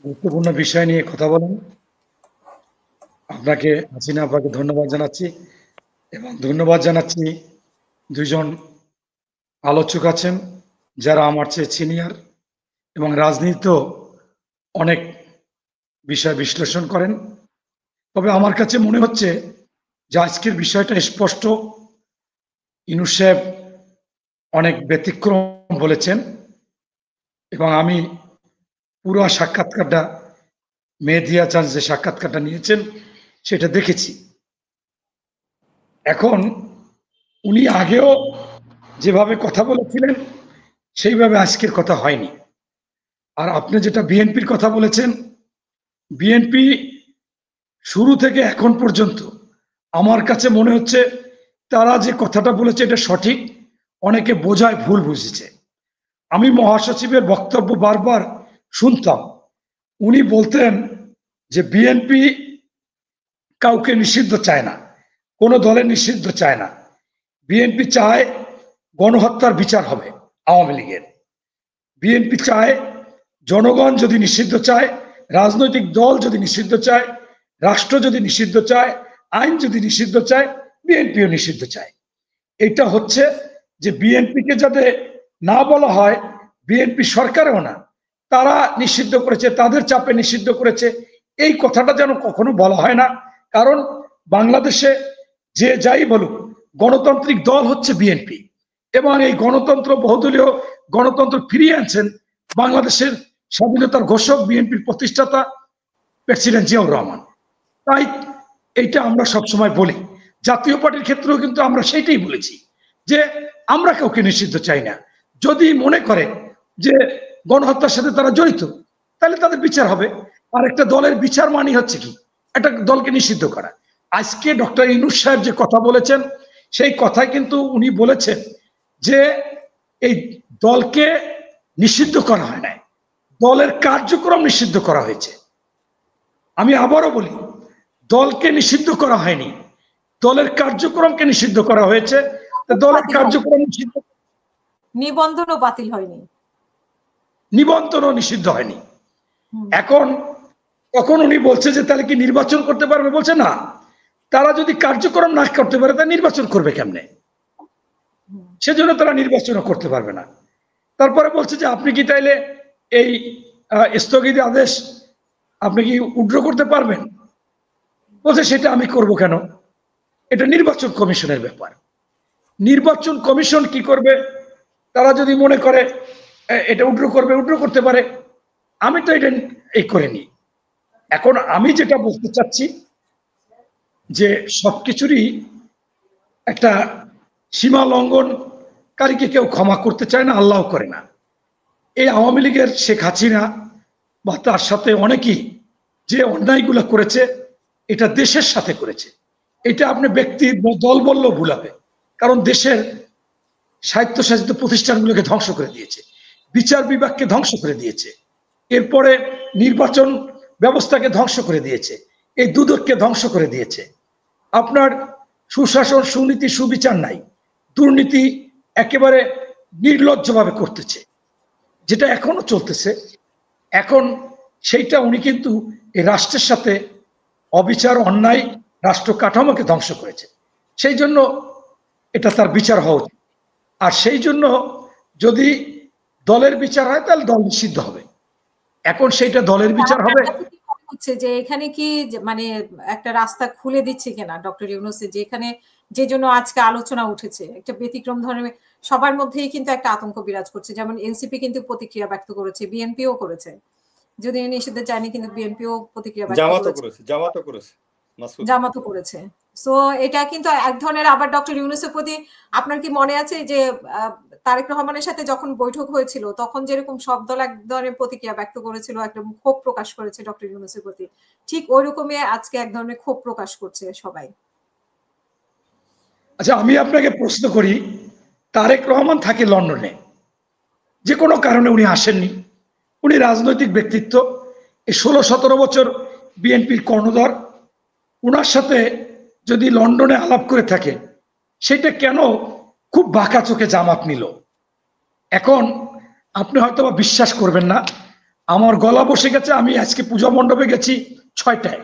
গুরুত্বপূর্ণ বিষয় নিয়ে কথা বলেন। আপনাকে হাসিনা আপাকে ধন্যবাদ জানাচ্ছি এবং ধন্যবাদ জানাচ্ছি দুইজন আলোচক আছেন যারা আমার চেয়ে সিনিয়র এবং রাজনীতিতেও অনেক বিষয় বিশ্লেষণ করেন। তবে আমার কাছে মনে হচ্ছে যে আজকের বিষয়টা স্পষ্ট। ইউনূস সাহেব অনেক ব্যতিক্রম বলেছেন এবং আমি পুরো সাক্ষাৎকারটা মেহেদী হাসান যে সাক্ষাৎকারটা নিয়েছেন সেটা দেখেছি। এখন উনি আগেও যেভাবে কথা বলেছিলেন সেইভাবে আজকের কথা হয়নি। আর আপনি যেটা বিএনপির কথা বলেছেন, বিএনপি শুরু থেকে এখন পর্যন্ত আমার কাছে মনে হচ্ছে তারা যে কথাটা বলেছে এটা সঠিক, অনেকে বোঝায় ভুল বুঝেছে। আমি মহাসচিবের বক্তব্য বারবার শুনতাম, উনি বলতেন যে বিএনপি কাউকে নিষিদ্ধ চায় না, কোনো দলের নিষিদ্ধ চায় না। বিএনপি চায় গণহত্যার বিচার হবে আওয়ামী লীগের। বিএনপি চায় জনগণ যদি নিষিদ্ধ চায়, রাজনৈতিক দল যদি নিষিদ্ধ চায়, রাষ্ট্র যদি নিষিদ্ধ চায়, আইন যদি নিষিদ্ধ চায়, বিএনপিও নিষিদ্ধ চায়। এটা হচ্ছে যে বিএনপিকে যাতে না বলা হয় বিএনপি সরকারেও না, তারা নিষিদ্ধ করেছে, তাদের চাপে নিষিদ্ধ করেছে, এই কথাটা যেন কখনো বলা হয় না। কারণ বাংলাদেশে যে যাই বলুক গণতান্ত্রিক দল হচ্ছে বিএনপি এবং এই গণতন্ত্র বহুদলীয় গণতন্ত্র ফিরিয়ে আনছেন বাংলাদেশের স্বাধীনতার ঘোষক বিএনপির প্রতিষ্ঠাতা প্রেসিডেন্ট জিয়াউর রহমান। তাই এইটা আমরা সবসময় বলি। জাতীয় পার্টির ক্ষেত্রেও কিন্তু আমরা সেইটাই বলেছি যে আমরা কাউকে নিষিদ্ধ চাই না। যদি মনে করে যে গণহত্যার সাথে তারা জড়িত তাহলে তাদের বিচার হবে। আর একটা দলের বিচার মানি হচ্ছে কি একটা দলকে নিষিদ্ধ করা। আজকে ডক্টর ইউনূস সাহেব যে কথা বলেছেন সেই কথায় কিন্তু উনি বলেছেন যে এই দলকে নিষিদ্ধ করা হয় নাই, দলের কার্যক্রম নিষিদ্ধ করা হয়েছে। আমি আবারও বলি, দলকে নিষিদ্ধ করা হয়নি, দলের কার্যক্রমকে নিষিদ্ধ করা হয়েছে। দলের কার্যক্রম নিষিদ্ধ, নিবন্ধনও বাতিল হয়নি, নিবন্ধনও নিষিদ্ধ হয়নি। এখন তখন উনি বলছে যে তাহলে কি নির্বাচন করতে পারবে, বলছে না, তারা যদি কার্যক্রম না করতে পারে তা নির্বাচন করবে কেমনে, সেজন্য তারা নির্বাচনও করতে পারবে না। তারপরে বলছে যে আপনি কি তাইলে এই স্থগিত আদেশ আপনি কি উইথড্র করতে পারবেন, বলছে সেটা আমি করব কেন, এটা নির্বাচন কমিশনের ব্যাপার। নির্বাচন কমিশন কি করবে, তারা যদি মনে করে এটা উইথড্র করবে, উইথড্র করতে পারে। আমি তো এটা এই করিনি। এখন আমি যেটা বলতে চাচ্ছি যে সবকিছুরই একটা সীমা লঙ্ঘনকারীকে কেউ ক্ষমা করতে চায় না, আল্লাহ করে না। এই আওয়ামী লীগের শেখ হাসিনা বা তার সাথে অনেকেই যে অন্যায়গুলো করেছে এটা দেশের সাথে করেছে। এটা আপনি ব্যক্তি দল বললেও ভুল হবে, কারণ দেশের স্বায়ত্তশাসিত প্রতিষ্ঠানগুলোকে ধ্বংস করে দিয়েছে, বিচার বিভাগকে ধ্বংস করে দিয়েছে, এরপরে নির্বাচন ব্যবস্থাকে ধ্বংস করে দিয়েছে, এই দুদককে ধ্বংস করে দিয়েছে। আপনার সুশাসন, সুনীতি, সুবিচার নাই, দুর্নীতি একেবারে নির্লজ্জভাবে করতেছে, যেটা এখনো চলতেছে। এখন সেইটা উনি কিন্তু এই রাষ্ট্রের সাথে অবিচার, অন্যায়, রাষ্ট্র কাঠামোকে ধ্বংস করেছে। সেই জন্য এটা তার বিচার হওয়া উচিত। আর সেই জন্য যদি দলের বিচার হয় তাহলে দল নিষিদ্ধ হবে। এখন সেইটা দলের বিচার হবে হচ্ছে যে এখানে কি মানে একটা রাস্তা খুলে দিচ্ছে কিনা ডক্টর ইউনূস, যে এখানে যে জন্য আজকে আলোচনা উঠেছে একটা ব্যতিক্রম ধরনের, সবার মধ্যেই কিন্তু একটা আতঙ্ক বিরাজ করছে। যেমন এনসিপি কিন্তু প্রতিক্রিয়া ব্যক্ত করেছে, বিএনপিও করেছে, যদি নিষিদ্ধ চায়নি কিন্তু বিএনপিও প্রতিক্রিয়া ব্যক্ত করেছে, জামাতও করেছে। সো এটা কিন্তু এক ধরনের, আবার ডক্টর ইউনূসের প্রতি আপনার কি মনে আছে যে তারেক রহমানের সাথে যখন বৈঠক হয়েছিল তখন যেরকম সব দল এক ধরনের প্রতিক্রিয়া ব্যক্ত করেছিল, একটা ক্ষোভ প্রকাশ করেছে ডক্টর ইউনূসের প্রতি, ঠিক ওই রকমই আজকে এক ধরনের ক্ষোভ প্রকাশ করছে সবাই। আচ্ছা, আমি আপনাকে প্রশ্ন করি, তারেক রহমান থাকে লন্ডনে, যে কোনো কারণে উনি আসেননি, উনি রাজনৈতিক ব্যক্তিত্ব, এই 16-17 বছর বিএনপির কর্ণধার, উনার সাথে যদি লন্ডনে আলাপ করে থাকে সেটা কেন খুব বাঁকা চোখে জামাত নিল? এখন আপনি হয়তো বিশ্বাস করবেন না, আমার গলা বসে গেছে। আমি আজকে পূজা মণ্ডপে গেছি 6টায়,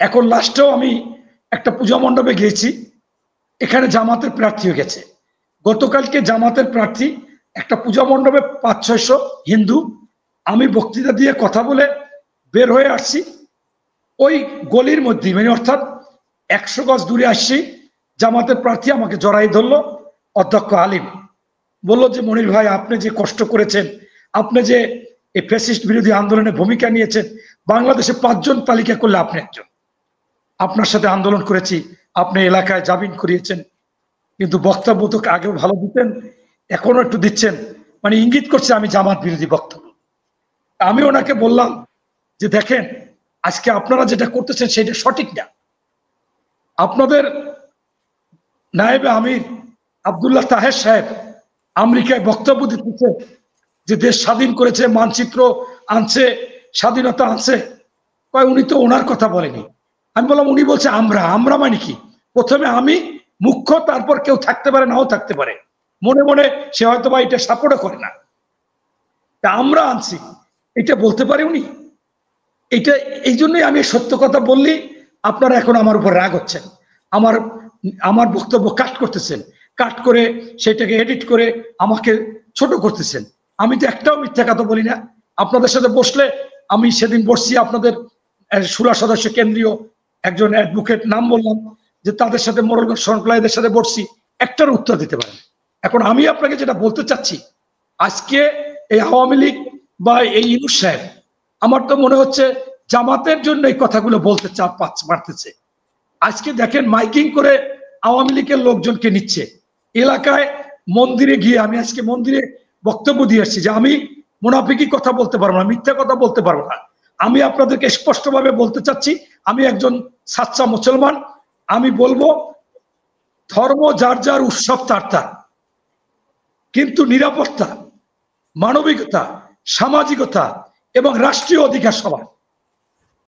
এখন লাস্টেও আমি একটা পূজা মণ্ডপে গিয়েছি, এখানে জামাতের প্রার্থী হয়ে গেছে। গতকালকে জামাতের প্রার্থী একটা পূজা মণ্ডপে 500-600 হিন্দু, আমি বক্তৃতা দিয়ে কথা বলে বের হয়ে আসছি, ওই গলির মধ্যে মানে অর্থাৎ 100 গজ দূরে আসছি, জামাতের প্রার্থী আমাকে জড়াই ধরলো, অধ্যক্ষ আলিম বলল যে মনির ভাই, আপনি যে কষ্ট করেছেন, আপনি যে এই ফ্যাসিস্ট বিরোধী আন্দোলনে ভূমিকা নিয়েছেন, বাংলাদেশে 5 জন তালিকা করলে আপনি একজন, আপনার সাথে আন্দোলন করেছি, আপনি এলাকায় জামিন করিয়েছেন, কিন্তু বক্তব্য তো আগেও ভালো দিতেন, এখনো একটু দিচ্ছেন, মানে ইঙ্গিত করছে আমি জামাত বিরোধী বক্তব্য। আমি ওনাকে বললাম যে দেখেন, আজকে আপনারা যেটা করতেছেন সেটা সঠিক না। আপনাদের নায়েবে আমির আব্দুল্লাহ তাহের সাহেব আমেরিকায় বক্তব্য দিতেছে যে দেশ স্বাধীন করেছে, মানচিত্র আনছে, স্বাধীনতা আনছে, উনি তো ওনার কথা বলেনি। আমি বললাম, উনি বলছে আমরা। আমরা মানে কি? প্রথমে আমি মুখ্য, তারপর কেউ থাকতে পারে, নাও থাকতে পারে, মনে মনে সে হয়তো বা এটা সাপোর্টও করে না, তা আমরা আনছি এটা বলতে পারে উনি? এটা এই জন্যই আমি সত্য কথা বললি আপনারা এখন আমার উপর রাগ হচ্ছেন, আমার বক্তব্য কাট করতেছেন, কাট করে সেটাকে এডিট করে আমাকে ছোট করতেছেন। আমি তো একটাও মিথ্যা কথা বলি না। আপনাদের সাথে বসলে, আমি সেদিন বসছি আপনাদের সুরা সদস্য কেন্দ্রীয় একজন অ্যাডভোকেট নাম বললাম, যে তাদের সাথে মোড়লগঞ্জ শরণখোলাদের সাথে বসছি, একটার উত্তর দিতে পারেন। এখন আমি আপনাকে যেটা বলতে চাচ্ছি, আজকে এই আওয়ামী লীগ বা এই ইউনূস সাহেব, আমার তো মনে হচ্ছে জামাতের জন্য এই কথাগুলো বলতে পারতেছে। আজকে দেখেন মাইকিং করে আওয়ামী লীগের লোকজনকে নিচ্ছে এলাকায়, মন্দিরে গিয়ে, আমি আজকে মন্দিরে বক্তব্য দিয়ে আসছি যে আমি মুনাফিকি কথা বলতে পারবো না, মিথ্যা কথা বলতে পারবো না। আমি আপনাদেরকে স্পষ্টভাবে বলতে চাচ্ছি, আমি একজন সাচ্চা মুসলমান। আমি বলবো, ধর্ম যার যার, উৎসব তার তার, কিন্তু নিরাপত্তা, মানবিকতা, সামাজিকতা এবং রাষ্ট্রীয় অধিকার সবার।